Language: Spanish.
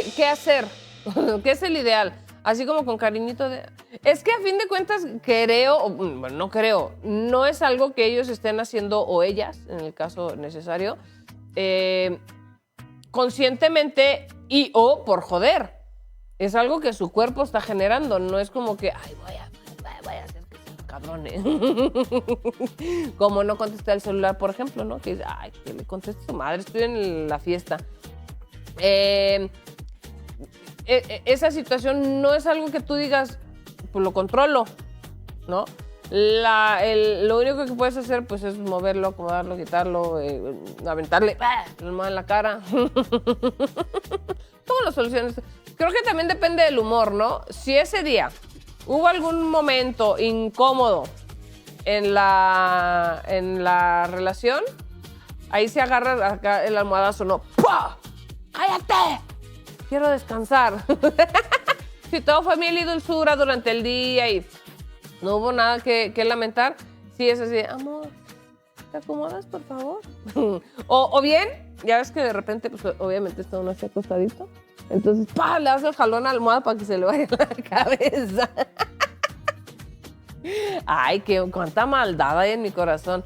¿qué hacer? ¿Qué es el ideal? Así como con cariñito de... Es que a fin de cuentas creo, bueno, no creo, no es algo que ellos estén haciendo o ellas, en el caso necesario, conscientemente y o por joder. Es algo que su cuerpo está generando, no es como que, ay, voy a hacer que sea cabrón, Como no contesté el celular, por ejemplo, ¿no? Que dice, ay, que le conteste a su madre, estoy en la fiesta. Esa situación no es algo que tú digas, pues lo controlo, ¿no? Lo único que puedes hacer pues es moverlo, acomodarlo, quitarlo, aventarle la almohada en la cara. Todas las soluciones. Creo que también depende del humor, ¿no? Si ese día hubo algún momento incómodo en la relación, ahí se agarra acá el almohadazo, ¿no? ¡Pah! ¡Cállate! Quiero descansar. Si todo fue miel y dulzura durante el día y no hubo nada que lamentar, sí es así, amor, ¿te acomodas, por favor? o bien, ya ves que de repente, pues obviamente está uno así acostadito, entonces, ¡pah!, le das el jalón a la almohada para que se le vaya la cabeza. Ay, cuánta maldad hay en mi corazón.